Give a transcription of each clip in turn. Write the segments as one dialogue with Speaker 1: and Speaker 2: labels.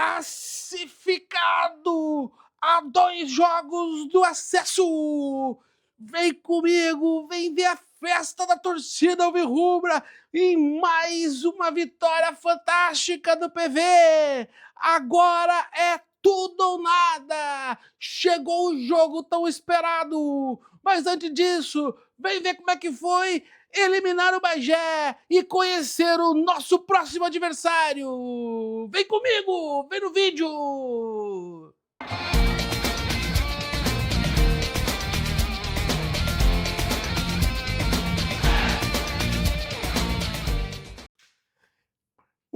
Speaker 1: classificado a 2 jogos do acesso. Vem comigo, vem ver a festa da torcida alvirrubra em mais uma vitória fantástica do PV. Agora é tudo ou nada. Chegou o jogo tão esperado. Mas antes disso, vem ver como é que foi eliminar o Bagé e conhecer o nosso próximo adversário. Vem comigo, vem no vídeo.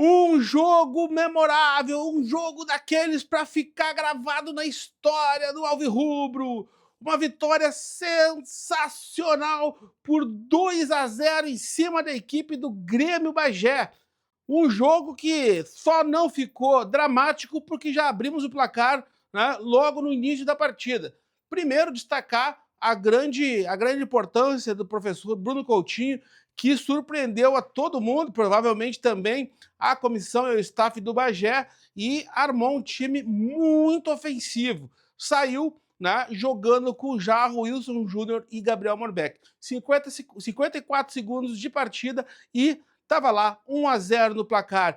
Speaker 1: Um jogo memorável, um jogo daqueles para ficar gravado na história do alvirrubro. Uma vitória sensacional por 2-0 em cima da equipe do Grêmio Bagé. Um jogo que só não ficou dramático porque já abrimos o placar, né, logo no início da partida. Primeiro, destacar a grande importância do professor Bruno Coutinho, que surpreendeu a todo mundo, provavelmente também a comissão e o staff do Bagé, e armou um time muito ofensivo. Saiu, né, jogando com Jarro, Wilson Júnior e Gabriel Morbeck. 54 segundos de partida e estava lá, 1-0 no placar.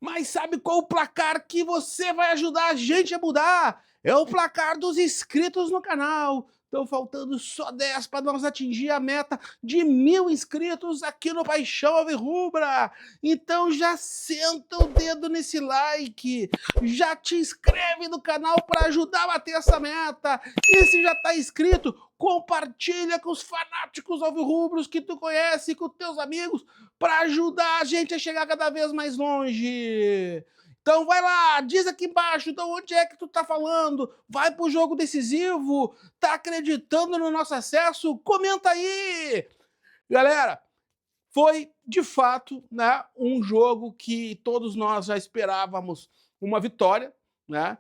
Speaker 1: Mas sabe qual o placar que você vai ajudar a gente a mudar? É o placar dos inscritos no canal. Estão faltando só 10 para nós atingir a meta de 1000 inscritos aqui no Paixão Alvirrubra. Então já senta o dedo nesse like, já te inscreve no canal para ajudar a bater essa meta. E se já está inscrito, compartilha com os fanáticos alvirrubros que tu conhece, com teus amigos, para ajudar a gente a chegar cada vez mais longe. Então vai lá, diz aqui embaixo, então onde é que tu tá falando? Vai pro jogo decisivo? Tá acreditando no nosso acesso? Comenta aí! Galera, foi de fato, né, um jogo que todos nós já esperávamos uma vitória, né?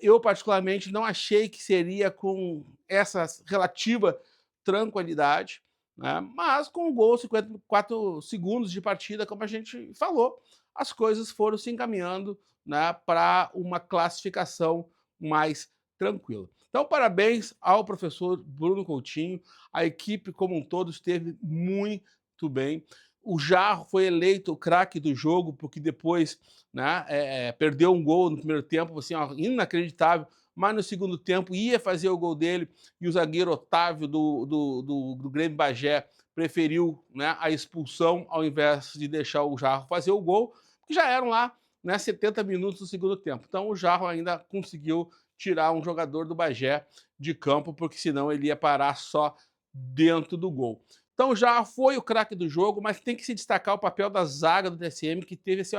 Speaker 1: Eu particularmente não achei que seria com essa relativa tranquilidade, né? Mas com o gol, 54 segundos de partida, como a gente falou, as coisas foram se encaminhando, né, para uma classificação mais tranquila. Então, parabéns ao professor Bruno Coutinho, a equipe como um todo esteve muito bem. O Jarro foi eleito o craque do jogo, porque depois, né, perdeu um gol no primeiro tempo, assim, ó, inacreditável, mas no segundo tempo ia fazer o gol dele e o zagueiro Otávio do Grêmio Bagé preferiu, né, a expulsão ao invés de deixar o Jarro fazer o gol, que já eram lá, né, 70 minutos do segundo tempo. Então o Jarro ainda conseguiu tirar um jogador do Bagé de campo, porque senão ele ia parar só dentro do gol. Então já foi o craque do jogo, mas tem que se destacar o papel da zaga do TSM, que teve assim,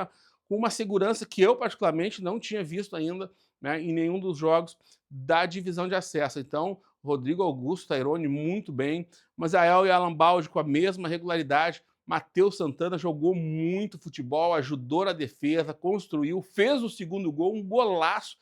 Speaker 1: uma segurança que eu particularmente não tinha visto ainda, né, em nenhum dos jogos da divisão de acesso. Então Rodrigo Augusto, Tairone muito bem, Mazael e Alan Baldi com a mesma regularidade. Matheus Santana jogou muito futebol, ajudou na defesa, construiu, fez o segundo gol, um golaço.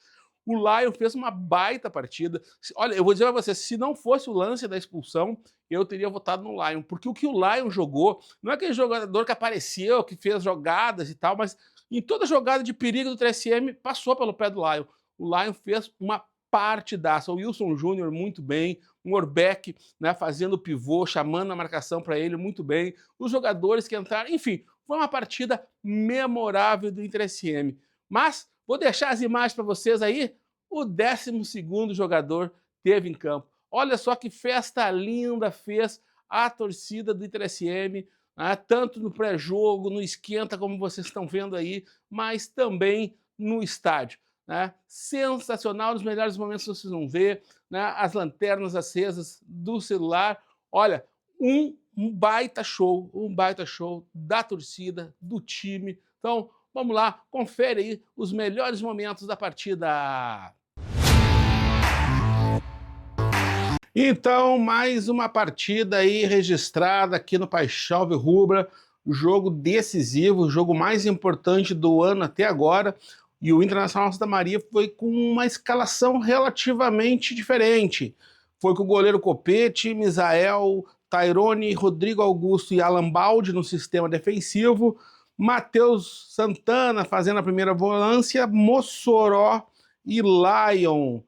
Speaker 1: O Lion fez uma baita partida. Olha, eu vou dizer para você, se não fosse o lance da expulsão, eu teria votado no Lion, porque o que o Lion jogou, não é aquele jogador que apareceu, que fez jogadas e tal, mas em toda jogada de perigo do TSM, passou pelo pé do Lion. O Lion fez uma partidaça. O Wilson Júnior muito bem, o Morbeck, né, fazendo o pivô, chamando a marcação para ele muito bem, os jogadores que entraram, enfim, foi uma partida memorável do Inter-SM. Mas vou deixar as imagens para vocês aí. O 12º jogador teve em campo. Olha só que festa linda fez a torcida do Inter-SM, né, tanto no pré-jogo, no esquenta, como vocês estão vendo aí, mas também no estádio. Né? Sensacional, nos melhores momentos vocês vão ver, né? As lanternas acesas do celular. Olha, um baita show da torcida, do time. Então, vamos lá, confere aí os melhores momentos da partida. Então, mais uma partida aí registrada aqui no Paixão Alvirrubra, jogo decisivo, o jogo mais importante do ano até agora. E o Internacional Santa Maria foi com uma escalação relativamente diferente. Foi com o goleiro Copete, Misael, Tairone, Rodrigo Augusto e Alan Baldi no sistema defensivo. Matheus Santana fazendo a primeira volância, Mossoró e Lion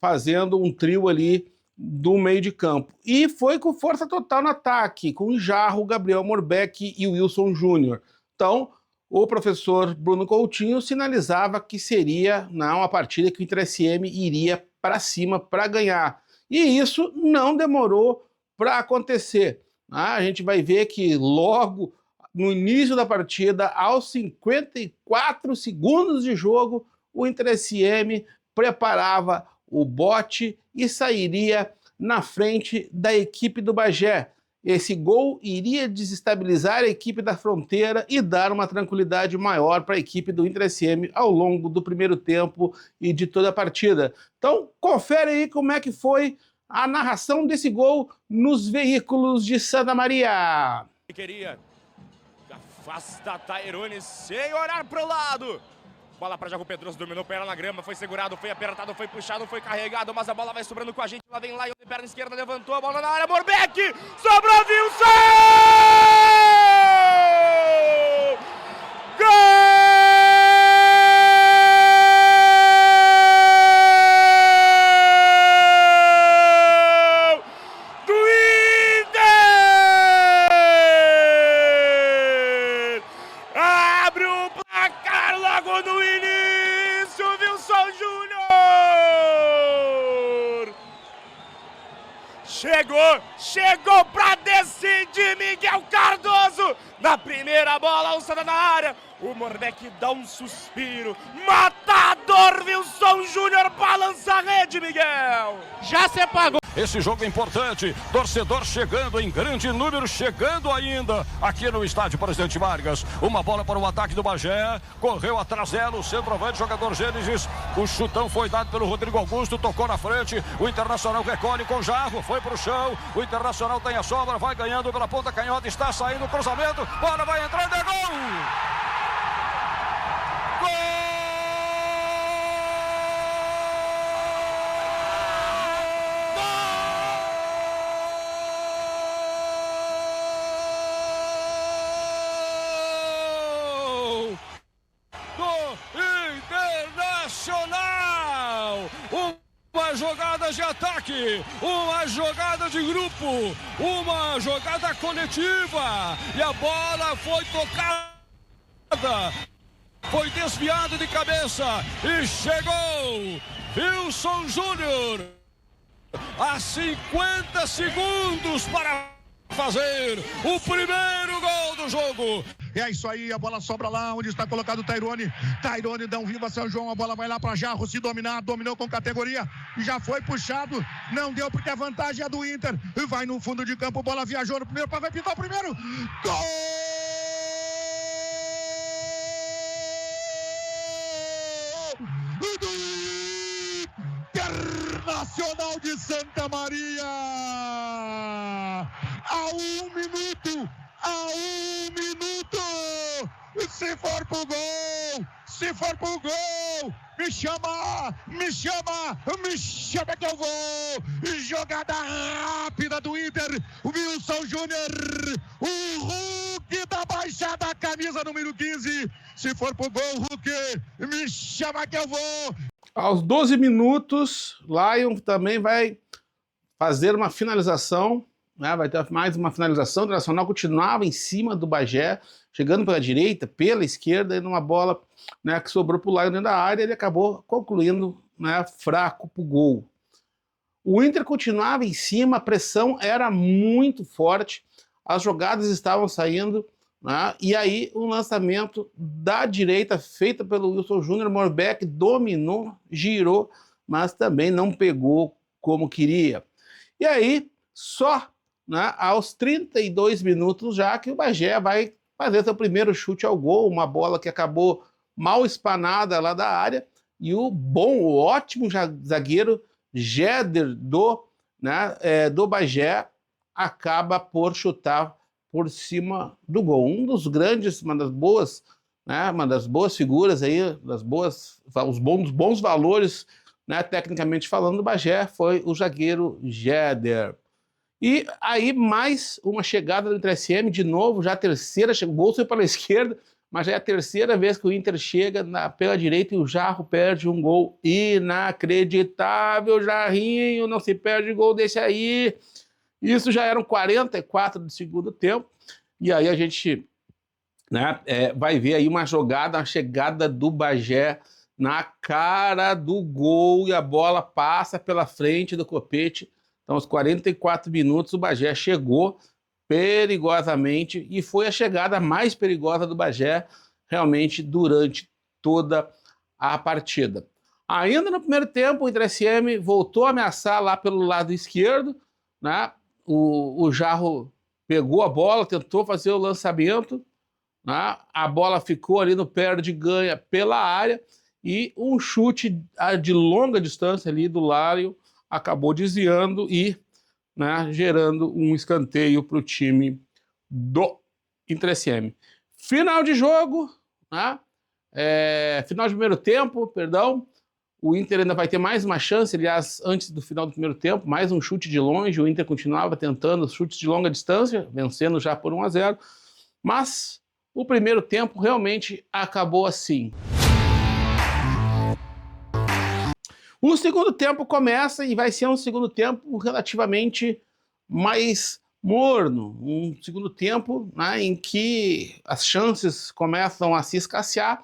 Speaker 1: fazendo um trio ali do meio de campo. E foi com força total no ataque, com Jarro, Gabriel Morbeck e Wilson Júnior. Então, o professor Bruno Coutinho sinalizava que seria uma partida que o Inter SM iria para cima para ganhar. E isso não demorou para acontecer. A gente vai ver que logo no início da partida, aos 54 segundos de jogo, o Inter SM preparava o bote e sairia na frente da equipe do Bagé. Esse gol iria desestabilizar a equipe da Fronteira e dar uma tranquilidade maior para a equipe do Inter SM ao longo do primeiro tempo e de toda a partida. Então, confere aí como é que foi a narração desse gol nos veículos de Santa Maria.
Speaker 2: Queria afasta Tairone sem olhar pro lado. Bola para Jago Pedroso, dominou, perna na grama, foi segurado, foi apertado, foi puxado, foi carregado, mas a bola vai sobrando com a gente. Lá vem Lion de perna esquerda, levantou a bola na área, Morbeck, sobrou Wilson! Gol! No início, Wilson Júnior! Chegou pra decidir Miguel Cardoso! Na primeira bola, alçada na área, o Morbeck dá um suspiro. Matador Wilson Júnior balança a rede, Miguel!
Speaker 3: Já se apagou!
Speaker 4: Esse jogo é importante, torcedor chegando em grande número, chegando ainda aqui no estádio Presidente Vargas. Uma bola para o ataque do Bagé, correu atrás dela o centroavante, jogador Gênesis. O chutão foi dado pelo Rodrigo Augusto, tocou na frente, o Internacional recolhe com Jarro, foi para o chão. O Internacional tem a sobra, vai ganhando pela ponta canhota, está saindo o cruzamento, bola vai entrando, é gol! Gol! Internacional! Uma jogada de ataque, uma jogada de grupo, uma jogada coletiva e a bola foi tocada, foi desviada de cabeça e chegou Wilson Júnior a 50 segundos para fazer o primeiro gol do jogo.
Speaker 5: É isso aí, a bola sobra lá onde está colocado o Tairone. Tairone dá um viva São João, a bola vai lá para Jarro se dominar, dominou com categoria e já foi puxado, não deu porque a vantagem é do Inter. E vai no fundo de campo, bola viajou no primeiro, vai pintar o primeiro. Gol! Internacional de Santa Maria! A um minuto! Se for pro gol, me chama que eu vou. Jogada rápida do Inter, Wilson Júnior, o Hulk da Baixada, camisa número 15. Se for pro gol, Hulk, me chama que eu vou.
Speaker 1: Aos 12 minutos, Lion também vai fazer uma finalização. Vai ter mais uma finalização. O Internacional continuava em cima do Bagé, chegando pela direita, pela esquerda, e numa bola que sobrou para o Lion dentro da área, ele acabou concluindo fraco para o gol. O Inter continuava em cima, a pressão era muito forte, as jogadas estavam saindo, e aí um lançamento da direita feito pelo Wilson Júnior, Morbeck dominou, girou, mas também não pegou como queria. E aí, só aos 32 minutos já que o Bagé vai fazer seu primeiro chute ao gol, uma bola que acabou mal espanada lá da área, e o ótimo zagueiro Jéder do Bagé acaba por chutar por cima do gol. Uma das boas figuras aí, os bons valores, tecnicamente falando, do Bagé foi o zagueiro Jéder. E aí mais uma chegada do Inter SM, de novo, já a terceira, o gol foi pela esquerda, mas já é a terceira vez que o Inter chega pela direita e o Jarro perde um gol inacreditável. Jarrinho, não se perde gol desse aí. Isso já eram 44 do segundo tempo. E aí a gente, né, vai ver aí uma chegada do Bagé na cara do gol e a bola passa pela frente do Copete. Então, aos 44 minutos, o Bagé chegou perigosamente e foi a chegada mais perigosa do Bagé realmente durante toda a partida. Ainda no primeiro tempo, o Inter SM voltou a ameaçar lá pelo lado esquerdo, né? O Jarro pegou a bola, tentou fazer o lançamento, né? A bola ficou ali no perde-ganha pela área e um chute de longa distância ali do Lion acabou desviando e, né, gerando um escanteio para o time do Inter SM. Final de jogo, né? Final de primeiro tempo, perdão. O Inter ainda vai ter mais uma chance, aliás, antes do final do primeiro tempo, mais um chute de longe. O Inter continuava tentando chutes de longa distância, vencendo já por 1-0. Mas o primeiro tempo realmente acabou assim. O segundo tempo começa e vai ser um segundo tempo relativamente mais morno. Um segundo tempo, né, em que as chances começam a se escassear.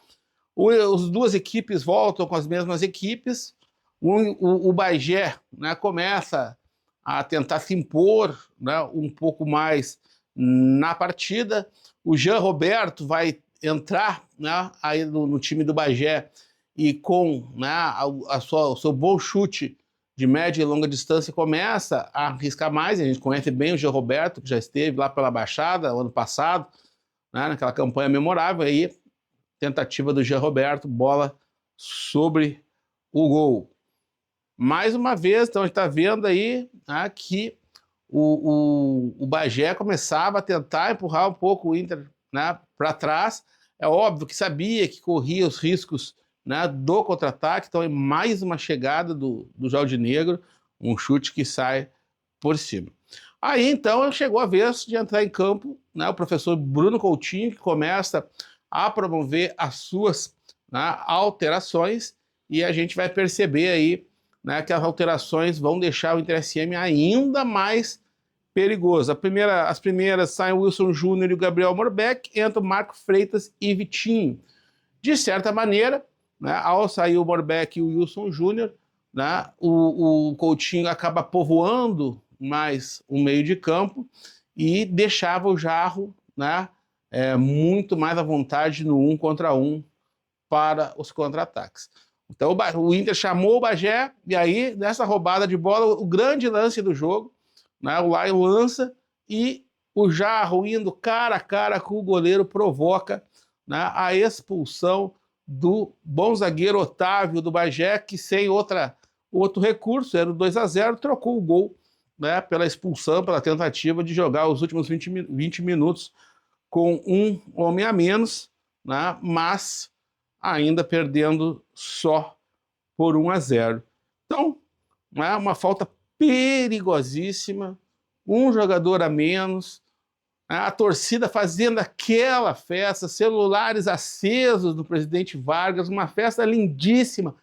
Speaker 1: As duas equipes voltam com as mesmas equipes. O Bagé, né, começa a tentar se impor, né, um pouco mais na partida. O Jean Roberto vai entrar, né, aí no time do Bagé e com, né, o seu bom chute de média e longa distância começa a arriscar mais. A gente conhece bem o Jean Roberto, que já esteve lá pela Baixada ano passado, né, naquela campanha memorável. Aí, tentativa do Jean Roberto, bola sobre o gol. Mais uma vez, então a gente está vendo aí, né, que o Bagé começava a tentar empurrar um pouco o Inter, né, para trás. É óbvio que sabia que corria os riscos, né, do contra-ataque. Então é mais uma chegada do Jalvinegro, um chute que sai por cima. Aí então chegou a vez de entrar em campo, né, o professor Bruno Coutinho, que começa a promover as suas, né, alterações, e a gente vai perceber aí, né, que as alterações vão deixar o Inter SM ainda mais perigoso. As primeiras saem o Wilson Júnior e o Gabriel Morbeck, entra o Marco Freitas e Vitinho. De certa maneira, né, ao sair o Morbeck e o Wilson Júnior, né, o Coutinho acaba povoando mais o meio de campo e deixava o Jarro, né, muito mais à vontade no 1 contra 1 para os contra-ataques. Então o Inter chamou o Bagé, e aí, nessa roubada de bola, o grande lance do jogo, né, o Lion lança e o Jarro, indo cara a cara com o goleiro, provoca, né, a expulsão do bom zagueiro Otávio do Bagé, que sem outro recurso, era o 2-0, trocou o gol, né, pela expulsão, pela tentativa de jogar os últimos 20 minutos com um homem a menos, né, mas ainda perdendo só por 1-0. Então, né, uma falta perigosíssima, um jogador a menos, a torcida fazendo aquela festa, celulares acesos do presidente Vargas, uma festa lindíssima,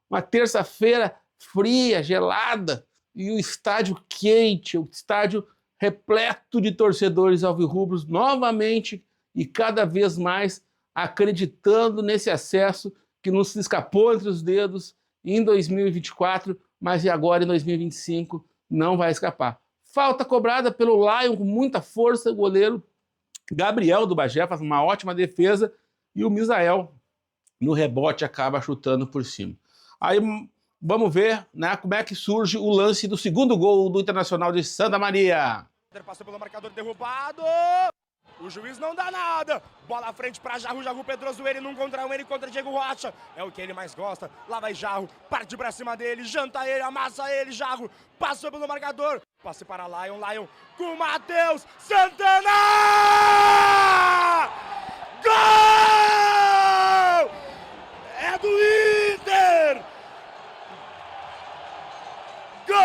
Speaker 1: uma terça-feira fria, gelada, e o estádio quente, o estádio repleto de torcedores alvirrubros novamente e cada vez mais acreditando nesse acesso que nos escapou entre os dedos em 2024, mas e agora em 2025 não vai escapar. Falta cobrada pelo Lion com muita força, o goleiro Gabriel do Bagé faz uma ótima defesa e o Misael, no rebote, acaba chutando por cima. Aí vamos ver, né, como é que surge o lance do segundo gol do Internacional de Santa Maria.
Speaker 2: Passou pelo marcador, derrubado. O juiz não dá nada. Bola à frente para Jarro. Jarro Pedroso, ele num contra um, ele contra Diego Rocha. É o que ele mais gosta. Lá vai Jarro, parte pra cima dele, janta ele, amassa ele. Jarro passou pelo marcador. Passe para Lion, Lion com Matheus Santana! Gol! É do Inter! Gol!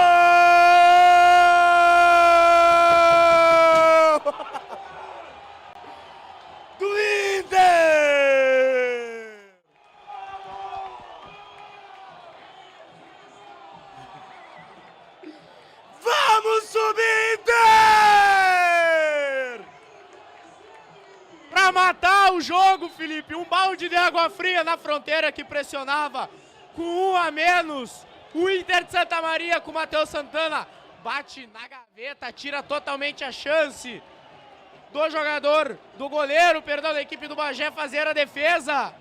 Speaker 2: Do Inter!
Speaker 3: o jogo, Felipe. Um balde de água fria na fronteira que pressionava. Com 1 a menos, o Inter de Santa Maria com o Matheus Santana bate na gaveta, tira totalmente a chance do goleiro, da equipe do Bagé fazer a defesa.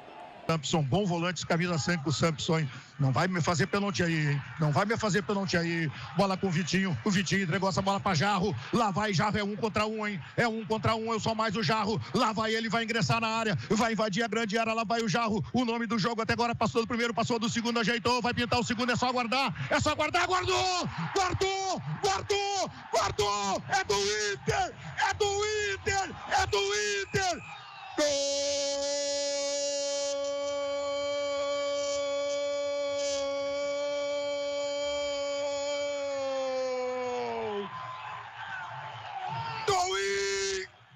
Speaker 5: Sampson, bom volante, camisa 5, o Sampson, hein? Não vai me fazer pênalti aí, hein? Não vai me fazer pênalti aí. Bola com o Vitinho entregou essa bola pra Jarro. Lá vai Jarro, é 1 contra 1, hein? É 1 contra 1, eu sou mais o Jarro. Lá vai ele, vai ingressar na área, vai invadir a grande área, lá vai o Jarro. O nome do jogo até agora, passou do primeiro, passou do segundo, ajeitou, vai pintar o segundo, é só aguardar, guardou! É do Inter! Gol!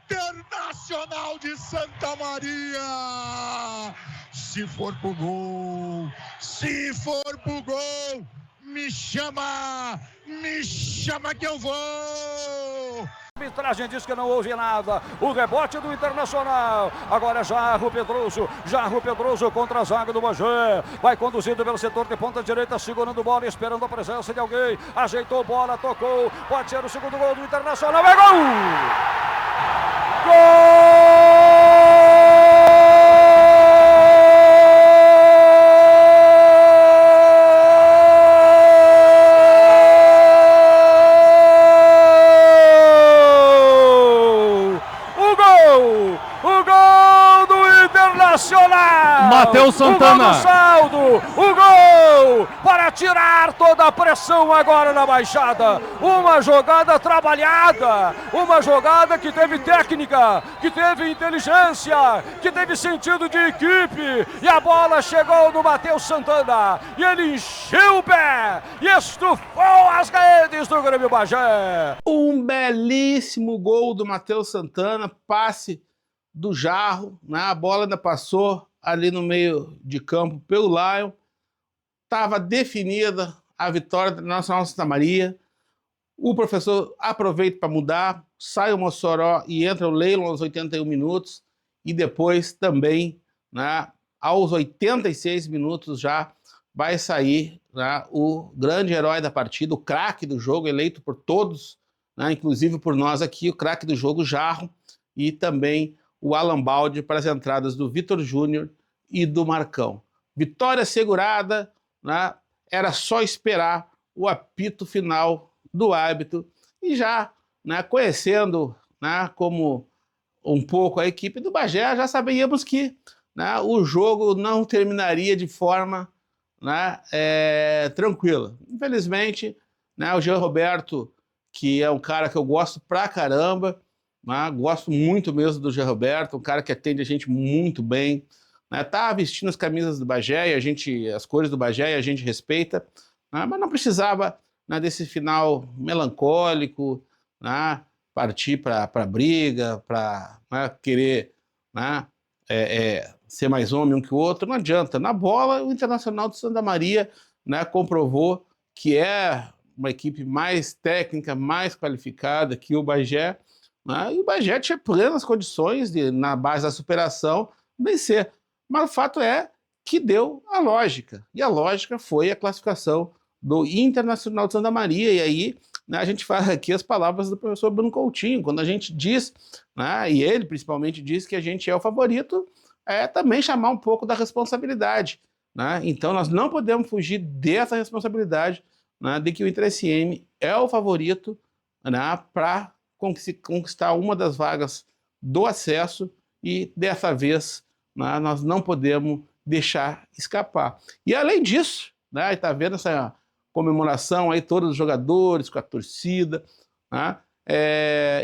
Speaker 5: Internacional de Santa Maria! Se for pro gol, me chama que eu vou!
Speaker 4: A arbitragem diz que não houve nada. O rebote do Internacional. Agora é Jarro Pedroso contra a zaga do Bagé. Vai conduzido pelo setor de ponta direita, segurando bola, esperando a presença de alguém. Ajeitou bola, tocou. Pode ser o segundo gol do Internacional. É gol!
Speaker 1: Matheus Santana.
Speaker 4: O gol do saldo, o gol para tirar toda a pressão agora na Baixada. Uma jogada trabalhada, uma jogada que teve técnica, que teve inteligência, que teve sentido de equipe. E a bola chegou no Matheus Santana e ele encheu o pé e estufou as redes do Grêmio Bagé.
Speaker 1: Um belíssimo gol do Matheus Santana, passe do Jarro, né? A bola ainda passou ali no meio de campo pelo Lion. Estava definida a vitória do Nacional Santa Maria. O professor aproveita para mudar, sai o Mossoró e entra o Leilon aos 81 minutos. E depois também, né, aos 86 minutos já vai sair, né, o grande herói da partida, o craque do jogo, eleito por todos, né, inclusive por nós aqui, o craque do jogo, Jarro, e também o Alan Baldi para as entradas do Vitor Júnior e do Marcão. Vitória segurada, né? Era só esperar o apito final do árbitro e já, né, conhecendo, né, como um pouco a equipe do Bagé, já sabíamos que, né, o jogo não terminaria de forma, né, tranquila. Infelizmente, né, o Jean Roberto, que é um cara que eu gosto pra caramba, gosto muito mesmo do Jean Roberto, um cara que atende a gente muito bem, né? Tá vestindo as camisas do Bagé, as cores do Bagé, e a gente respeita, né? Mas não precisava, né, desse final melancólico, né, partir para briga, para, né, querer, né, ser mais homem um que o outro. Não adianta. Na bola, o Internacional de Santa Maria, né, comprovou que é uma equipe mais técnica, mais qualificada que o Bagé, né? E o Bagé tinha plenas condições de, na base da superação, vencer. Mas o fato é que deu a lógica. E a lógica foi a classificação do Internacional de Santa Maria. E aí, né, a gente faz aqui as palavras do professor Bruno Coutinho. Quando a gente diz, né, e ele principalmente diz que a gente é o favorito, é também chamar um pouco da responsabilidade, né? Então nós não podemos fugir dessa responsabilidade, né, de que o Inter SM é o favorito, né, para conquistar uma das vagas do acesso, e dessa vez, né, nós não podemos deixar escapar. E além disso, né, está vendo essa comemoração aí, todos os jogadores com a torcida, né,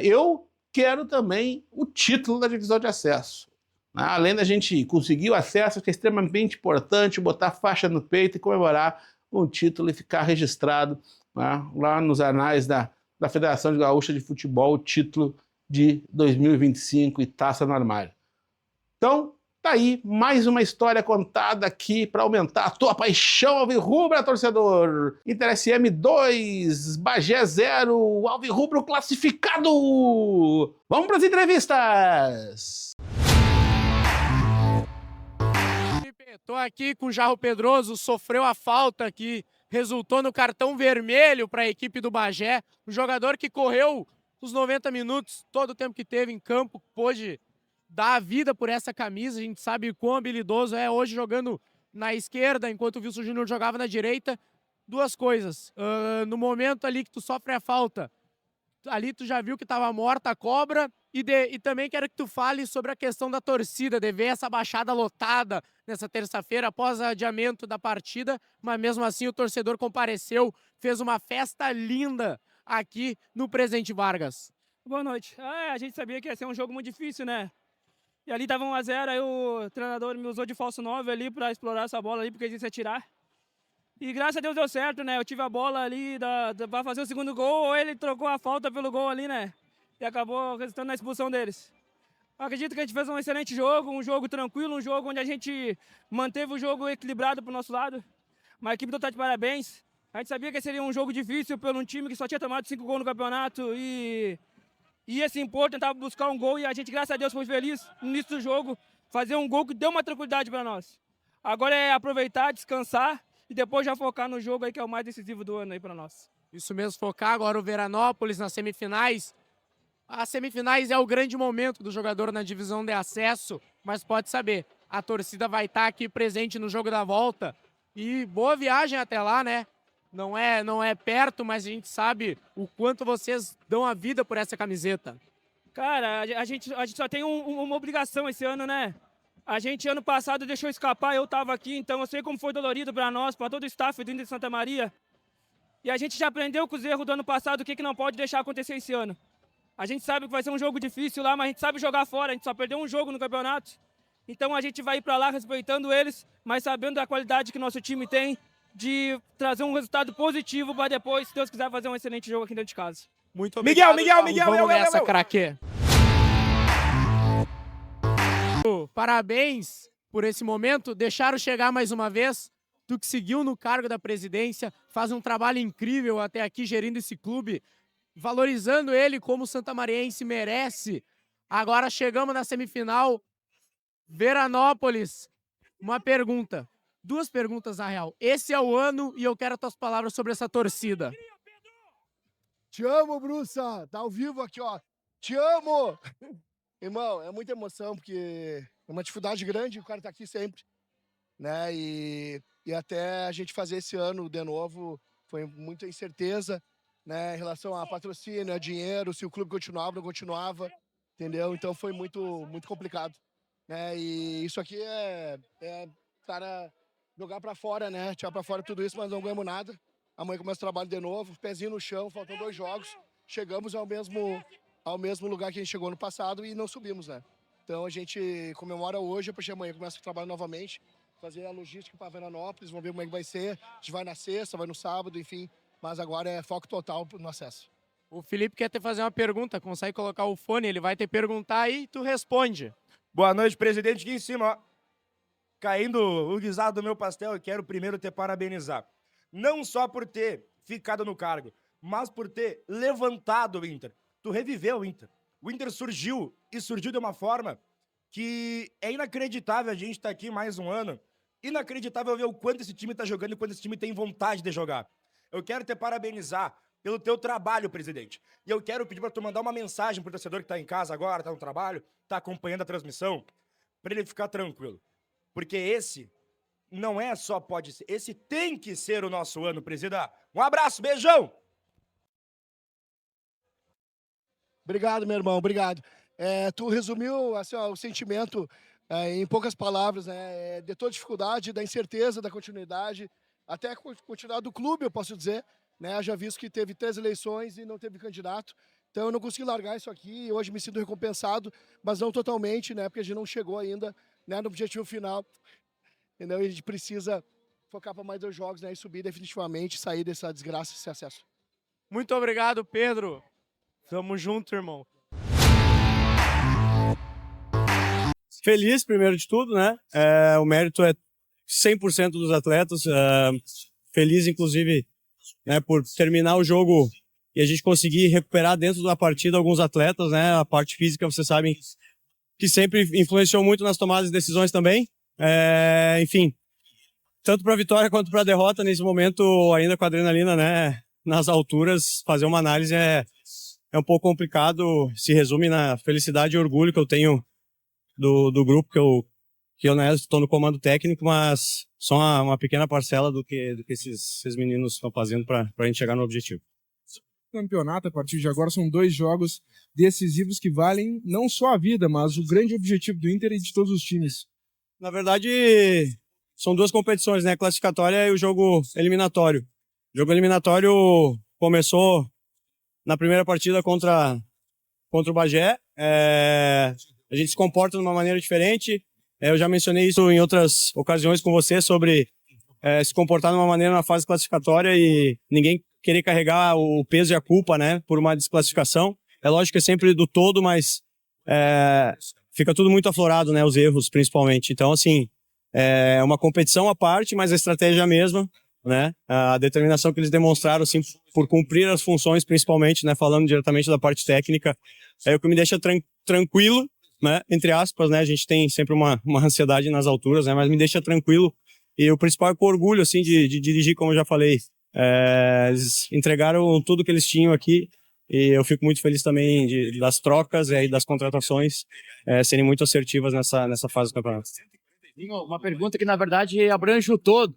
Speaker 1: eu quero também o título da divisão de acesso. Né, além da gente conseguir o acesso, que é extremamente importante, botar faixa no peito e comemorar um título e ficar registrado, né, lá nos anais da Federação Gaúcha de Futebol, o título de 2025 e taça no armário. Então, tá aí mais uma história contada aqui para aumentar a tua paixão alvirrubra, torcedor. Inter SM 2, Bagé 0, alvirrubro classificado. Vamos para as entrevistas.
Speaker 3: Tô aqui com o Jarro Pedroso, sofreu a falta que resultou no cartão vermelho para a equipe do Bagé. Um jogador que correu os 90 minutos, todo o tempo que teve em campo, pôde dar a vida por essa camisa. A gente sabe quão habilidoso é hoje jogando na esquerda, enquanto o Wilson Júnior jogava na direita. Duas coisas. No momento ali que tu sofre a falta, ali tu já viu que estava morta a cobra. E também quero que tu fale sobre a questão da torcida, de ver essa baixada lotada nessa terça-feira após o adiamento da partida, mas mesmo assim o torcedor compareceu, fez uma festa linda aqui no Presidente Vargas.
Speaker 6: Boa noite. A gente sabia que ia ser um jogo muito difícil, né? E ali tava 1-0, aí o treinador me usou de falso 9 ali para explorar essa bola ali, porque ele disse tirar. E graças a Deus deu certo, né? Eu tive a bola ali para fazer o segundo gol, ou ele trocou a falta pelo gol ali, né? E acabou resultando na expulsão deles. Acredito que a gente fez um excelente jogo, um jogo tranquilo, um jogo onde a gente manteve o jogo equilibrado pro nosso lado. Mas a equipe toda tá de parabéns. A gente sabia que seria um jogo difícil pelo um time que só tinha tomado 5 gols no campeonato e ia se impor, tentava buscar um gol, e a gente, graças a Deus, foi feliz no início do jogo, fazer um gol que deu uma tranquilidade para nós. Agora é aproveitar, descansar e depois já focar no jogo aí, que é o mais decisivo do ano aí para nós.
Speaker 3: Isso mesmo, focar agora o Veranópolis nas semifinais. As semifinais é o grande momento do jogador na divisão de acesso, mas pode saber, a torcida vai estar aqui presente no jogo da volta. E boa viagem até lá, né? Não é perto, mas a gente sabe o quanto vocês dão a vida por essa camiseta.
Speaker 6: Cara, a gente só tem uma obrigação esse ano, né? A gente, ano passado, deixou escapar, eu estava aqui, então eu sei como foi dolorido para nós, para todo o staff do Inter de Santa Maria. E a gente já aprendeu com os erros do ano passado, o que não pode deixar acontecer esse ano. A gente sabe que vai ser um jogo difícil lá, mas a gente sabe jogar fora, a gente só perdeu um jogo no campeonato. Então a gente vai ir para lá respeitando eles, mas sabendo da qualidade que nosso time tem, de trazer um resultado positivo para depois, se Deus quiser, fazer um excelente jogo aqui dentro de casa.
Speaker 3: Muito obrigado.
Speaker 2: Miguel,
Speaker 3: Vamos nessa, craque. Parabéns por esse momento. Deixaram chegar mais uma vez. Tu que seguiu no cargo da presidência, faz um trabalho incrível até aqui gerindo esse clube, valorizando ele como o santamariense merece. Agora chegamos na semifinal. Veranópolis. Uma pergunta. Duas perguntas, na real. Esse é o ano e eu quero as tuas palavras sobre essa torcida.
Speaker 7: Te amo, Bruça. Tá ao vivo aqui, ó. Te amo! Irmão, é muita emoção, porque é uma dificuldade grande, o cara tá aqui sempre, né? E até a gente fazer esse ano de novo, foi muita incerteza, né? Em relação a patrocínio, a dinheiro, se o clube continuava, não continuava, entendeu? Então foi muito complicado, né? E isso aqui é cara, jogar pra fora, né? Tirar pra fora tudo isso, mas não ganhamos nada. Amanhã começa o trabalho de novo, pezinho no chão, faltam 2 jogos. Chegamos ao mesmo lugar que a gente chegou no passado e não subimos, né? Então a gente comemora hoje, a partir de amanhã começa o trabalho novamente, fazer a logística para Veranópolis, vamos ver como é que vai ser. A gente vai na sexta, vai no sábado, enfim. Mas agora é foco total no acesso.
Speaker 3: O Felipe quer te fazer uma pergunta, consegue colocar o fone, ele vai te perguntar aí e tu responde.
Speaker 2: Boa noite, presidente. Aqui em cima, ó. Caindo o guisado do meu pastel, eu quero primeiro te parabenizar. Não só por ter ficado no cargo, mas por ter levantado o Inter. Tu reviveu o Inter. O Inter surgiu, e surgiu de uma forma que é inacreditável a gente estar aqui mais um ano. Inacreditável ver o quanto esse time está jogando e quanto esse time tem vontade de jogar. Eu quero te parabenizar pelo teu trabalho, presidente. E eu quero pedir para tu mandar uma mensagem pro torcedor que está em casa agora, está no trabalho, está acompanhando a transmissão, para ele ficar tranquilo. Porque esse não é só pode ser, esse tem que ser o nosso ano, presida. Um abraço, beijão!
Speaker 7: Obrigado, meu irmão, obrigado. Tu resumiu assim, ó, o sentimento em poucas palavras, né? De toda dificuldade, da incerteza, da continuidade, até a continuidade do clube, eu posso dizer, né? Já visto que teve 3 eleições e não teve candidato, então eu não consegui largar isso aqui, hoje me sinto recompensado, mas não totalmente, né? Porque a gente não chegou ainda, né, no objetivo final, entendeu? E a gente precisa focar para mais 2 jogos, né? E subir definitivamente, sair dessa desgraça, esse acesso.
Speaker 3: Muito obrigado, Pedro. Tamo junto, irmão.
Speaker 8: Feliz, primeiro de tudo, né? O mérito é 100% dos atletas. Feliz, inclusive, né, por terminar o jogo e a gente conseguir recuperar dentro da partida alguns atletas, né? A parte física, vocês sabem, que sempre influenciou muito nas tomadas de decisões também. Enfim, tanto para a vitória quanto para a derrota, nesse momento, ainda com a adrenalina, né, nas alturas, fazer uma análise é um pouco complicado, se resume na felicidade e orgulho que eu tenho do grupo que eu né, estou no comando técnico, mas só uma pequena parcela do que esses meninos estão fazendo para a gente chegar no objetivo.
Speaker 9: Campeonato, a partir de agora, são 2 jogos decisivos que valem não só a vida, mas o grande objetivo do Inter e de todos os times.
Speaker 8: Na verdade, são 2 competições, né? A classificatória e o jogo eliminatório. O jogo eliminatório começou na primeira partida contra o Bagé. A gente se comporta de uma maneira diferente. Eu já mencionei isso em outras ocasiões com você sobre se comportar de uma maneira na fase classificatória e ninguém querer carregar o peso e a culpa, né, por uma desclassificação. É lógico que é sempre do todo, mas fica tudo muito aflorado, né, os erros principalmente. Então, assim, é uma competição à parte, mas a estratégia é a mesma, né, a determinação que eles demonstraram, assim, por cumprir as funções principalmente, né, falando diretamente da parte técnica, é o que me deixa tranquilo, né, entre aspas, né, a gente tem sempre uma ansiedade nas alturas, né, mas me deixa tranquilo. E o principal é com orgulho, assim, de dirigir, como eu já falei. Eles entregaram tudo que eles tinham aqui e eu fico muito feliz também das trocas e das contratações serem muito assertivas nessa fase do campeonato.
Speaker 10: Uma pergunta que, na verdade, abrange o todo.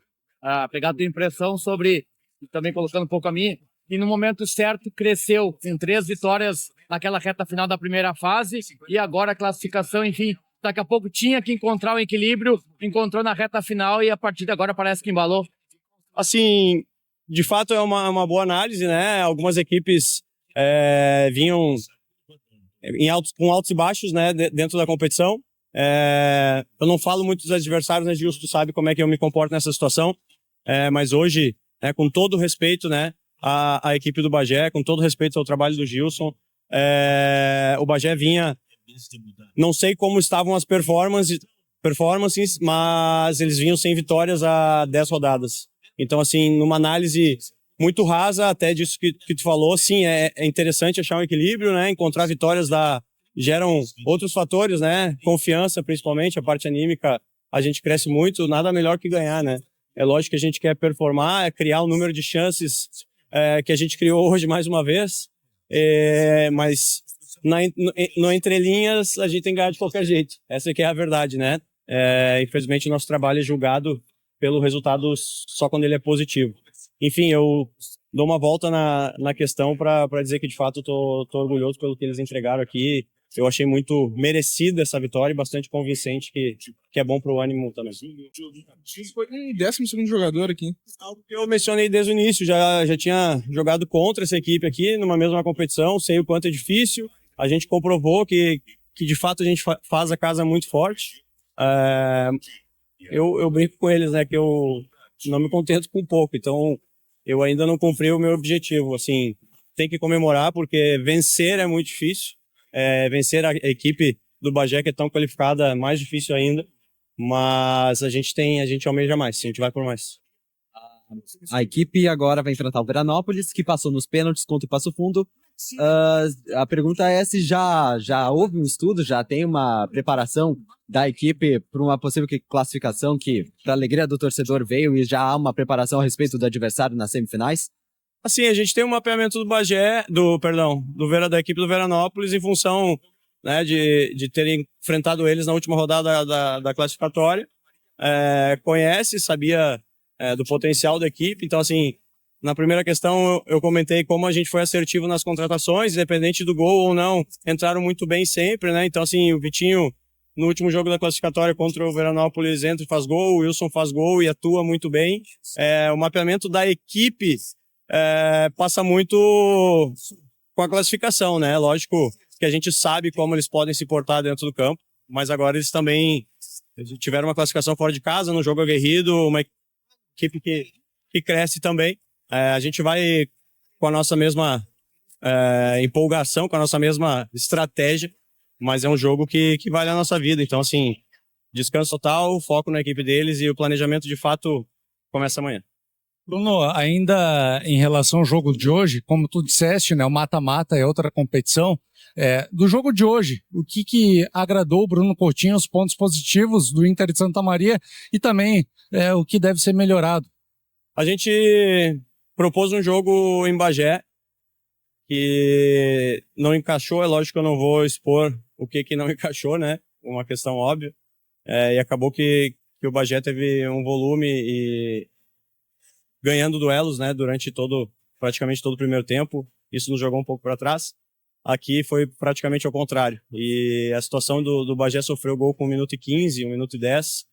Speaker 10: Pegar a tua impressão sobre, também colocando um pouco a minha, e no momento certo cresceu em 3 vitórias naquela reta final da primeira fase e agora a classificação, enfim, daqui a pouco tinha que encontrar o equilíbrio, encontrou na reta final e a partir de agora parece que embalou.
Speaker 8: Assim, de fato é uma boa análise, né? Algumas equipes vinham com altos e baixos, né, dentro da competição. Eu não falo muito dos adversários, né, Gilson? Tu sabe como é que eu me comporto nessa situação. Mas hoje, né, com todo o respeito, né, à equipe do Bagé, com todo o respeito ao trabalho do Gilson, o Bagé vinha... Não sei como estavam as performances, mas eles vinham sem vitórias há 10 rodadas. Então, assim, numa análise muito rasa, até disso que tu falou, sim, é interessante achar um equilíbrio, né? Encontrar vitórias geram outros fatores, né? Confiança, principalmente, a parte anímica, a gente cresce muito, nada melhor que ganhar, né? É lógico que a gente quer performar, criar o número de chances que a gente criou hoje mais uma vez, mas no entrelinhas a gente tem que ganhar de qualquer jeito. Essa que é a verdade, né? Infelizmente o nosso trabalho é julgado pelo resultado só quando ele é positivo. Enfim, eu dou uma volta na questão para dizer que de fato tô orgulhoso pelo que eles entregaram aqui. Eu achei muito merecida essa vitória e bastante convincente, que é bom pro ânimo também.
Speaker 9: Foi um 12º jogador aqui.
Speaker 8: Algo que eu mencionei desde o início, já tinha jogado contra essa equipe aqui numa mesma competição, sei o quanto é difícil. A gente comprovou que de fato a gente faz a casa muito forte. Eu brinco com eles, né, que eu não me contento com pouco, então eu ainda não cumpri o meu objetivo. Assim, tem que comemorar porque vencer é muito difícil. Vencer a equipe do Bagé, que é tão qualificada, é mais difícil ainda, mas a gente almeja mais, a gente vai por mais.
Speaker 11: A equipe agora vai enfrentar o Veranópolis, que passou nos pênaltis contra o Passo Fundo. A pergunta é se já houve um estudo, já tem uma preparação da equipe para uma possível classificação que, para a alegria do torcedor, veio e já há uma preparação a respeito do adversário nas semifinais?
Speaker 8: Assim, a gente tem um mapeamento do Bagé, da equipe do Veranópolis em função, né, de terem enfrentado eles na última rodada da classificatória. Conhece, sabia do potencial da equipe, então assim, na primeira questão eu comentei como a gente foi assertivo nas contratações, independente do gol ou não, entraram muito bem sempre, né? Então assim, o Vitinho no último jogo da classificatória contra o Veranópolis entra e faz gol, o Wilson faz gol e atua muito bem. O mapeamento da equipe passa muito com a classificação, né? Lógico que a gente sabe como eles podem se portar dentro do campo, mas agora eles também tiveram uma classificação fora de casa, no jogo aguerrido, uma equipe que cresce também. A gente vai com a nossa mesma empolgação, com a nossa mesma estratégia, mas é um jogo que vale a nossa vida. Então, assim, descanso total, foco na equipe deles e o planejamento, de fato, começa amanhã.
Speaker 12: Bruno, ainda em relação ao jogo de hoje, como tu disseste, né, o mata-mata é outra competição. Do jogo de hoje, o que agradou o Bruno Coutinho, os pontos positivos do Inter de Santa Maria e também o que deve ser melhorado?
Speaker 8: A gente propôs um jogo em Bagé que não encaixou. É lógico que eu não vou expor o que não encaixou, né? Uma questão óbvia. E acabou que o Bagé teve um volume e ganhando duelos, né? Durante praticamente todo o primeiro tempo. Isso nos jogou um pouco para trás. Aqui foi praticamente ao contrário. E a situação do Bagé sofreu gol com 1 minuto e 15, 1 minuto e 10.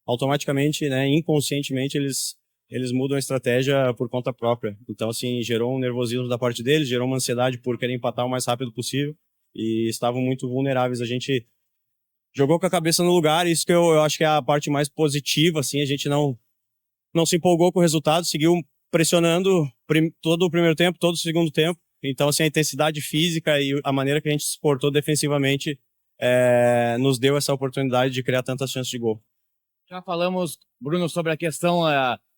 Speaker 8: Automaticamente, né, inconscientemente, eles mudam a estratégia por conta própria. Então, assim, gerou um nervosismo da parte deles, gerou uma ansiedade por querer empatar o mais rápido possível e estavam muito vulneráveis. A gente jogou com a cabeça no lugar, isso que eu acho que é a parte mais positiva, assim, a gente não se empolgou com o resultado, seguiu pressionando todo o primeiro tempo, todo o segundo tempo. Então, assim, a intensidade física e a maneira que a gente se portou defensivamente nos deu essa oportunidade de criar tantas chances de gol.
Speaker 10: Já falamos, Bruno, sobre a questão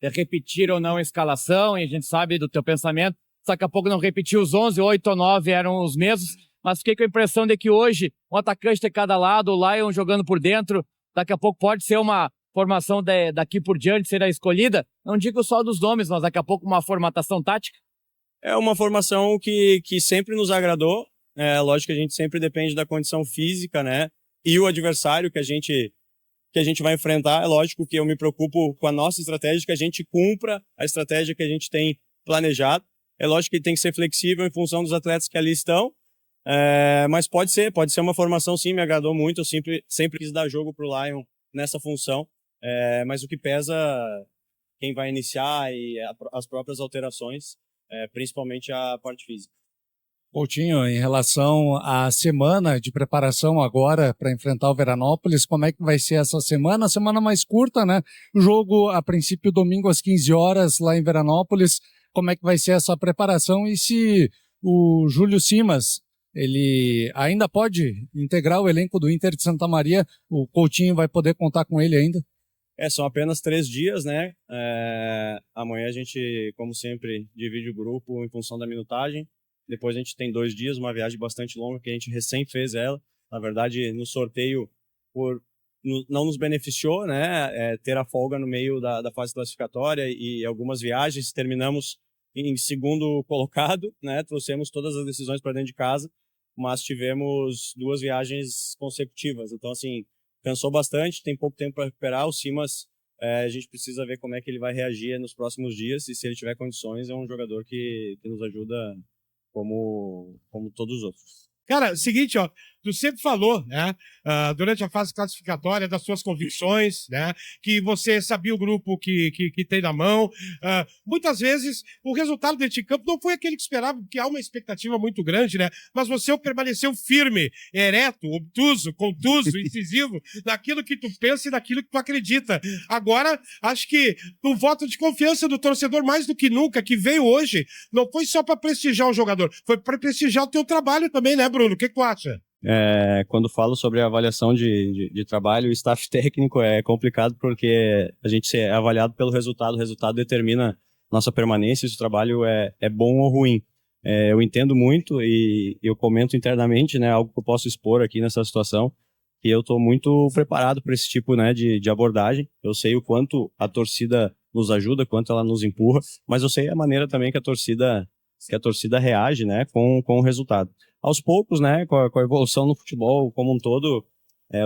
Speaker 10: de repetir ou não a escalação, e a gente sabe do teu pensamento. Daqui a pouco não repetiu os 11, 8 ou 9 eram os mesmos, mas fiquei com a impressão de que hoje um atacante de cada lado, o Lion jogando por dentro, daqui a pouco pode ser uma formação daqui por diante, será escolhida. Não digo só dos nomes, mas daqui a pouco uma formatação tática.
Speaker 8: É uma formação que sempre nos agradou. Lógico que a gente sempre depende da condição física, né? E o adversário que a gente vai enfrentar. É lógico que eu me preocupo com a nossa estratégia, que a gente cumpra a estratégia que a gente tem planejado. É lógico que tem que ser flexível em função dos atletas que ali estão. Mas pode ser uma formação, sim, me agradou muito. Eu sempre quis dar jogo pro Lion nessa função. Mas o que pesa quem vai iniciar e as próprias alterações, principalmente a parte física.
Speaker 12: Coutinho, em relação à semana de preparação agora para enfrentar o Veranópolis, como é que vai ser essa semana? Semana mais curta, né? O jogo, a princípio, domingo às 15 horas, lá em Veranópolis. Como é que vai ser essa preparação? E se o Júlio Simas, ele ainda pode integrar o elenco do Inter de Santa Maria, o Coutinho vai poder contar com ele ainda?
Speaker 8: São apenas 3 dias, né? Amanhã a gente, como sempre, divide o grupo em função da minutagem. Depois a gente tem 2 dias, uma viagem bastante longa que a gente recém fez ela. Na verdade, no sorteio não nos beneficiou, né? Ter a folga no meio da fase classificatória e algumas viagens. Terminamos em segundo colocado, né? Trouxemos todas as decisões para dentro de casa, mas tivemos 2 viagens consecutivas. Então, assim, cansou bastante, tem pouco tempo para recuperar. O Simas, a gente precisa ver como é que ele vai reagir nos próximos dias e se ele tiver condições, é um jogador que nos ajuda como todos os outros.
Speaker 13: Cara, seguinte, ó, tu sempre falou, né, durante a fase classificatória das suas convicções, né, que você sabia o grupo que tem na mão. Muitas vezes o resultado deste campo não foi aquele que esperava, porque há uma expectativa muito grande, né, mas você permaneceu firme, ereto, obtuso, contuso, incisivo, naquilo que tu pensa e naquilo que tu acredita. Agora, acho que o voto de confiança do torcedor, mais do que nunca, que veio hoje, não foi só para prestigiar o jogador, foi para prestigiar o teu trabalho também, né, Bruno? O que tu acha?
Speaker 8: Quando falo sobre a avaliação de trabalho, o staff técnico é complicado porque a gente é avaliado pelo resultado. O resultado determina nossa permanência, se o trabalho é bom ou ruim. Eu entendo muito e eu comento internamente, né, algo que eu posso expor aqui nessa situação, que eu estou muito preparado para esse tipo, né, de abordagem. Eu sei o quanto a torcida nos ajuda, quanto ela nos empurra, mas eu sei a maneira também que a torcida reage, né, com o resultado. Aos poucos, né, com a evolução no futebol como um todo,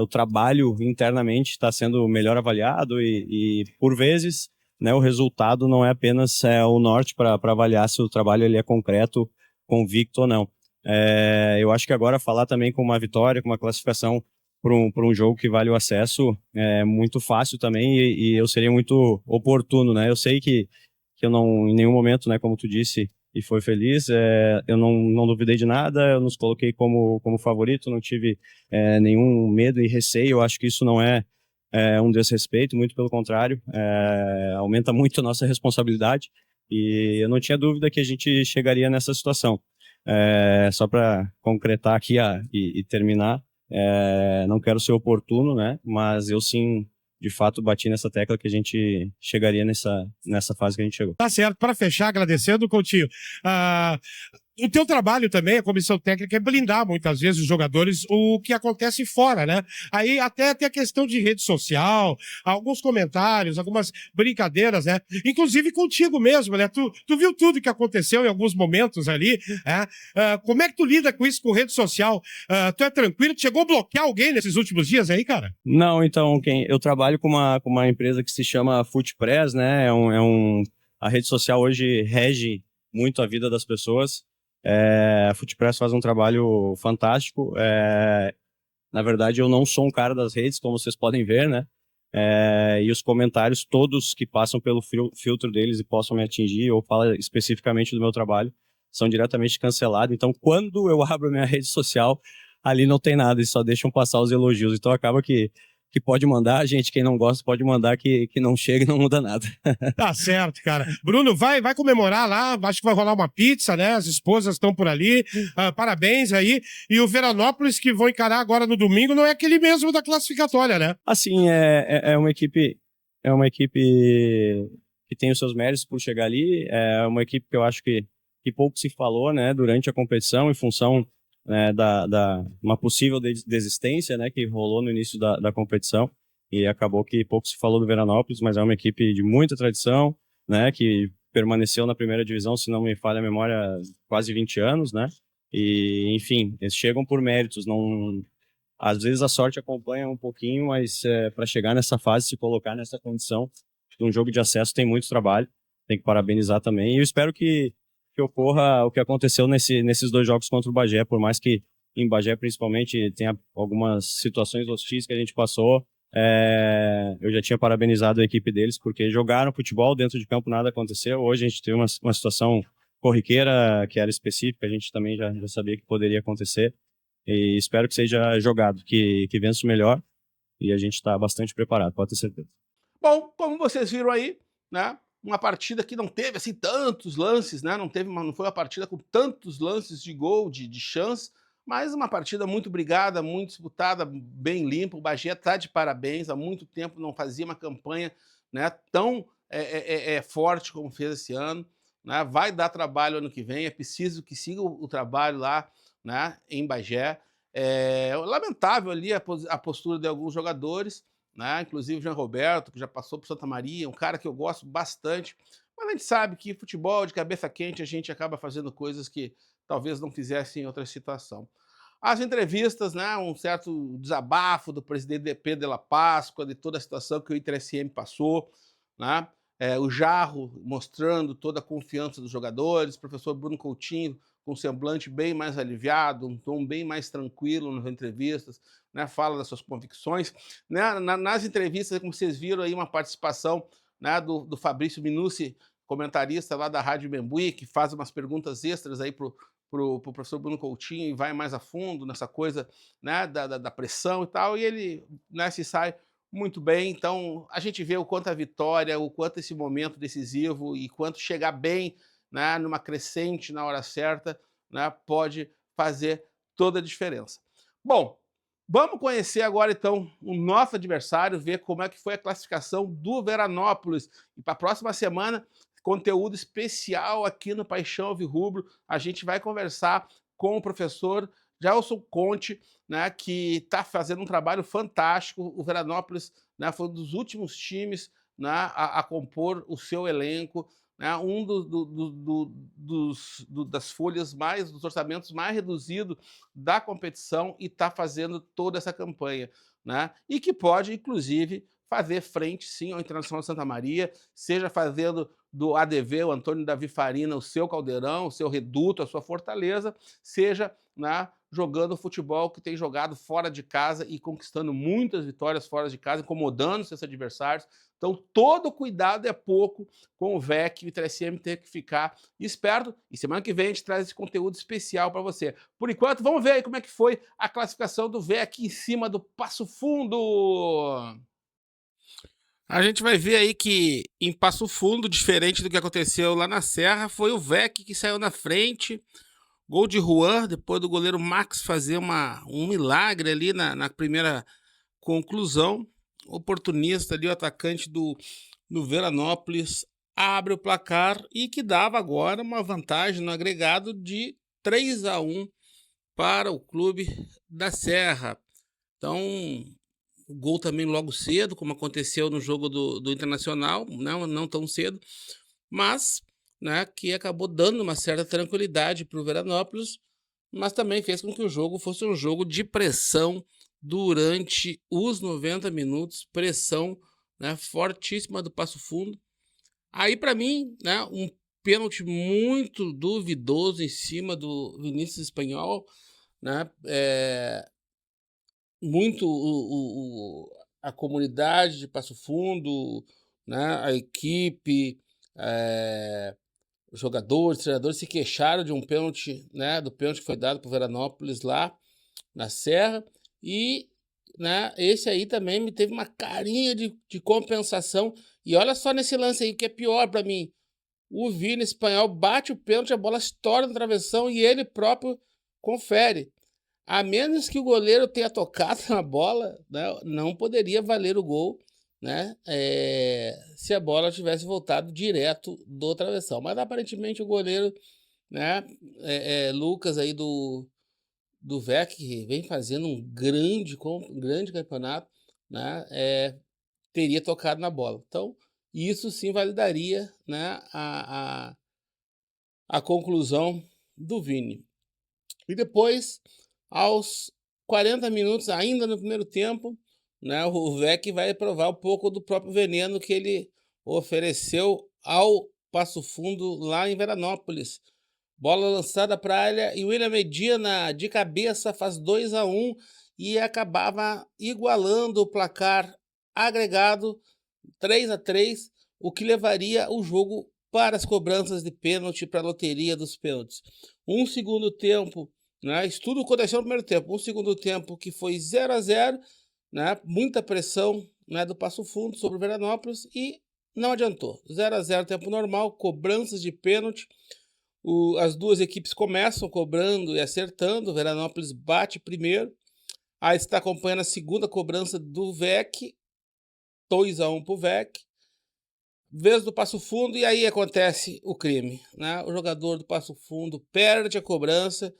Speaker 8: o trabalho internamente está sendo melhor avaliado e por vezes, né, o resultado não é apenas o norte para avaliar se o trabalho ele é concreto, convicto ou não. Eu acho que agora falar também com uma vitória, com uma classificação para um jogo que vale o acesso é muito fácil também e eu seria muito oportuno, né? Eu sei que eu não, em nenhum momento, né, como tu disse, e foi feliz, eu não duvidei de nada, eu nos coloquei como favorito, não tive nenhum medo e receio. Eu acho que isso não é um desrespeito, muito pelo contrário, aumenta muito a nossa responsabilidade e eu não tinha dúvida que a gente chegaria nessa situação. Só para concretar aqui e terminar, não quero ser oportuno, né? Mas eu sim de fato bati nessa tecla que a gente chegaria nessa fase que a gente chegou.
Speaker 13: Tá certo. Para fechar, agradecendo, Coutinho. O teu trabalho também, a comissão técnica, é blindar muitas vezes os jogadores o que acontece fora, né? Aí até tem a questão de rede social, alguns comentários, algumas brincadeiras, né? Inclusive contigo mesmo, né? Tu viu tudo que aconteceu em alguns momentos ali, né? Como é que tu lida com isso com rede social? Tu é tranquilo? Tu chegou a bloquear alguém nesses últimos dias aí, cara?
Speaker 8: Não, então, eu trabalho com uma empresa que se chama FootPress, né? A rede social hoje rege muito a vida das pessoas. A FootPress faz um trabalho fantástico. Na verdade, eu não sou um cara das redes, como vocês podem ver, né? E os comentários, todos que passam pelo filtro deles e possam me atingir, ou fala especificamente do meu trabalho, são diretamente cancelados. Então, quando eu abro minha rede social, ali não tem nada, eles só deixam passar os elogios. Então, acaba que pode mandar, gente, quem não gosta pode mandar que não chega e não muda nada.
Speaker 13: Tá certo, cara. Bruno, vai comemorar lá, acho que vai rolar uma pizza, né? As esposas estão por ali, parabéns aí. E o Veranópolis que vão encarar agora no domingo não é aquele mesmo da classificatória, né?
Speaker 8: Assim, é uma equipe que tem os seus méritos por chegar ali, é uma equipe que eu acho que pouco se falou, né, durante a competição, em função uma possível desistência, né, que rolou no início da competição, e acabou que pouco se falou do Veranópolis, mas é uma equipe de muita tradição, né, que permaneceu na primeira divisão, se não me falha a memória, quase 20 anos, né, e enfim, eles chegam por méritos, não, às vezes a sorte acompanha um pouquinho, mas para chegar nessa fase, se colocar nessa condição de um jogo de acesso tem muito trabalho, tem que parabenizar também, e eu espero que ocorra o que aconteceu nesses 2 jogos contra o Bagé, por mais que em Bagé principalmente tenha algumas situações hostis que a gente passou, eu já tinha parabenizado a equipe deles, porque jogaram futebol dentro de campo, nada aconteceu. Hoje a gente teve uma situação corriqueira que era específica, a gente também já sabia que poderia acontecer, e espero que seja jogado, que vença o melhor, e a gente está bastante preparado, pode ter certeza.
Speaker 1: Bom, como vocês viram aí, né? Uma partida que não teve assim tantos lances, né? Não foi uma partida com tantos lances de gol, de chance, mas uma partida muito brigada, muito disputada, bem limpa. O Bagé está de parabéns, há muito tempo não fazia uma campanha, né, tão forte como fez esse ano, né? Vai dar trabalho ano que vem, é preciso que siga o trabalho lá, né, em Bagé. Lamentável ali a postura de alguns jogadores, né? Inclusive o Jean Roberto, que já passou por Santa Maria, um cara que eu gosto bastante, mas a gente sabe que futebol de cabeça quente a gente acaba fazendo coisas que talvez não fizesse em outra situação. As entrevistas, né, um certo desabafo do presidente Pedro de la Páscoa, de toda a situação que o Inter SM passou, né? O Jarro mostrando toda a confiança dos jogadores, o professor Bruno Coutinho com um semblante bem mais aliviado, um tom bem mais tranquilo nas entrevistas, né, fala das suas convicções. Né, nas entrevistas, como vocês viram aí, uma participação, né, do Fabrício Minucci, comentarista lá da Rádio Membuí, que faz umas perguntas extras aí pro professor Bruno Coutinho e vai mais a fundo nessa coisa, né, da pressão e tal, e ele, né, se sai muito bem. Então a gente vê o quanto a vitória, o quanto esse momento decisivo e quanto chegar bem, né, numa crescente na hora certa, né, pode fazer toda a diferença. Bom, vamos conhecer agora então o nosso adversário, ver como é que foi a classificação do Veranópolis. E para a próxima semana, conteúdo especial aqui no Paixão Alvirrubro, a gente vai conversar com o professor Gelson Conte, né, que está fazendo um trabalho fantástico. O Veranópolis, né, foi um dos últimos times, né, a compor o seu elenco, né, um das folhas dos orçamentos mais reduzidos da competição, e está fazendo toda essa campanha, né, e que pode, inclusive, fazer frente, sim, ao Internacional de Santa Maria, seja fazendo do ADV, o Antônio Davi Farina, o seu caldeirão, o seu reduto, a sua fortaleza, seja, né, jogando futebol que tem jogado fora de casa e conquistando muitas vitórias fora de casa, incomodando seus adversários. Então, todo cuidado é pouco com o VEC, o Inter SM tem que ficar esperto, e semana que vem a gente traz esse conteúdo especial para você. Por enquanto, vamos ver aí como é que foi a classificação do VEC em cima do Passo Fundo. A gente vai ver aí que em Passo Fundo, diferente do que aconteceu lá na Serra, foi o VEC que saiu na frente. Gol de Juan, depois do goleiro Max fazer um milagre ali na primeira conclusão. oportunista ali, o atacante do Veranópolis, abre o placar e que dava agora uma vantagem no agregado de 3-1 para o Clube da Serra. Então, o gol também logo cedo, como aconteceu no jogo do Internacional, não tão cedo, mas né, que acabou dando uma certa tranquilidade para o Veranópolis, mas também fez com que o jogo fosse um jogo de pressão durante os 90 minutos, pressão, né, fortíssima do Passo Fundo. Aí, para mim, né, um pênalti muito duvidoso em cima do Vinícius Espanhol, né, muito a comunidade de Passo Fundo, né, a equipe, os jogadores, treinadores se queixaram de um pênalti, né, do pênalti que foi dado para o Veranópolis lá na Serra, e né, esse aí também me teve uma carinha de compensação. E olha só nesse lance aí, que é pior para mim. O Vini Espanhol bate o pênalti, a bola estoura na travessão e ele próprio confere. A menos que o goleiro tenha tocado na bola, né, não poderia valer o gol, né, se a bola tivesse voltado direto do travessão. Mas aparentemente o goleiro, né, Lucas aí do VEC, que vem fazendo um grande campeonato, né, teria tocado na bola. Então, isso sim validaria, né, a conclusão do Vini. E depois, aos 40 minutos, ainda no primeiro tempo, né, o VEC vai provar um pouco do próprio veneno que ele ofereceu ao Passo Fundo lá em Veranópolis. Bola lançada para a área e o William Medina de cabeça faz 2-1 e acabava igualando o placar agregado 3-3, o que levaria o jogo para as cobranças de pênalti, para a loteria dos pênaltis. Um segundo tempo, né, isso tudo aconteceu no primeiro tempo, um segundo tempo que foi 0-0, né, muita pressão, né, do Passo Fundo sobre o Veranópolis e não adiantou. 0-0 tempo normal, cobranças de pênalti. As duas equipes começam cobrando e acertando. O Veranópolis bate primeiro. Aí está acompanhando a segunda cobrança do VEC. 2-1 para o VEC. Vez do Passo Fundo e aí acontece o crime, né? O jogador do Passo Fundo perde a cobrança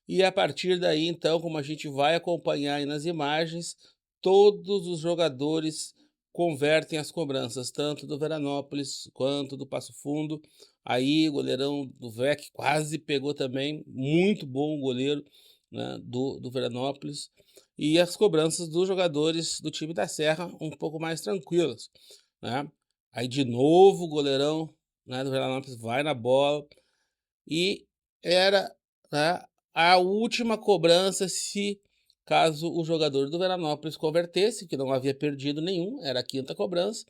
Speaker 1: e a partir daí, então, como a gente vai acompanhar aí nas imagens, todos os jogadores convertem as cobranças, tanto do Veranópolis quanto do Passo Fundo. Aí o goleirão do VEC quase pegou também, muito bom o goleiro, né, do Veranópolis. E as cobranças dos jogadores do time da Serra um pouco mais tranquilas, né? Aí de novo o goleirão, né, do Veranópolis vai na bola e era, né, a última cobrança se caso o jogador do Veranópolis convertesse, que não havia perdido nenhum, era a quinta cobrança,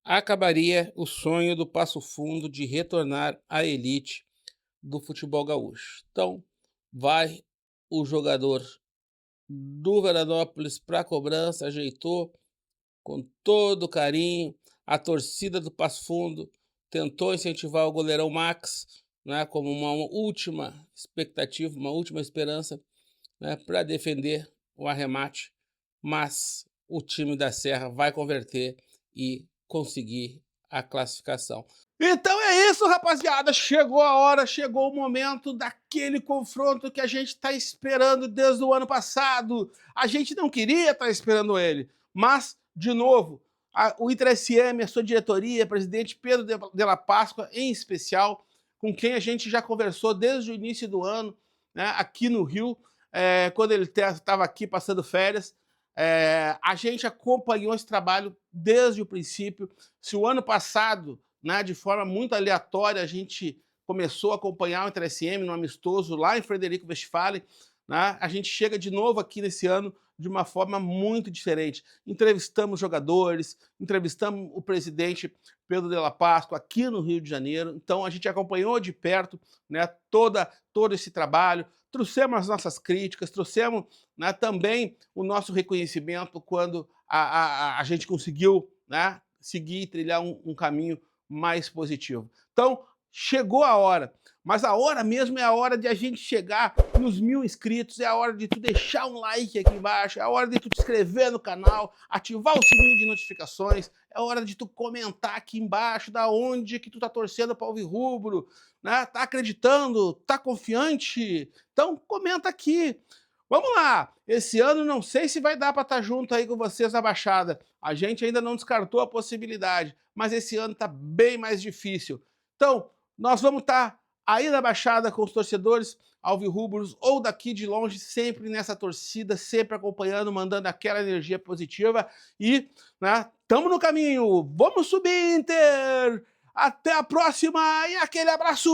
Speaker 1: acabaria o sonho do Passo Fundo de retornar à elite do futebol gaúcho. Então, vai o jogador do Veranópolis para a cobrança, ajeitou com todo carinho. A torcida do Passo Fundo tentou incentivar o goleirão Max, né, como uma última expectativa, uma última esperança, né, para defender o arremate, mas o time da Serra vai converter e conseguir a classificação. Então é isso, rapaziada. Chegou a hora, chegou o momento daquele confronto que a gente está esperando desde o ano passado. A gente não queria estar esperando ele, mas, de novo, o Inter SM, a sua diretoria, presidente Pedro de la Páscoa, em especial, com quem a gente já conversou desde o início do ano, né, aqui no Rio, quando ele estava aqui passando férias. A gente acompanhou esse trabalho desde o princípio. Se o ano passado, né, de forma muito aleatória, a gente começou a acompanhar o Inter SM no amistoso lá em Frederico Westphalen, né, a gente chega de novo aqui nesse ano de uma forma muito diferente. Entrevistamos jogadores, entrevistamos o presidente Pedro de la Páscoa aqui no Rio de Janeiro. Então a gente acompanhou de perto, né, todo esse trabalho, trouxemos as nossas críticas, trouxemos, né, também o nosso reconhecimento quando a gente conseguiu, né, seguir e trilhar um caminho mais positivo. Então, chegou a hora. Mas a hora mesmo é a hora de a gente chegar nos 1000 inscritos, é a hora de tu deixar um like aqui embaixo, é a hora de tu te inscrever no canal, ativar o sininho de notificações, é a hora de tu comentar aqui embaixo da onde que tu tá torcendo para o Alvirrubro, né? Tá acreditando, tá confiante? Então comenta aqui. Vamos lá, esse ano não sei se vai dar para estar junto aí com vocês na Baixada, a gente ainda não descartou a possibilidade, mas esse ano tá bem mais difícil. Então, nós vamos estar aí na Baixada com os torcedores alvirrubros ou daqui de longe, sempre nessa torcida, sempre acompanhando, mandando aquela energia positiva e, né, tamo no caminho, vamos subir, Inter! Até a próxima e aquele abraço!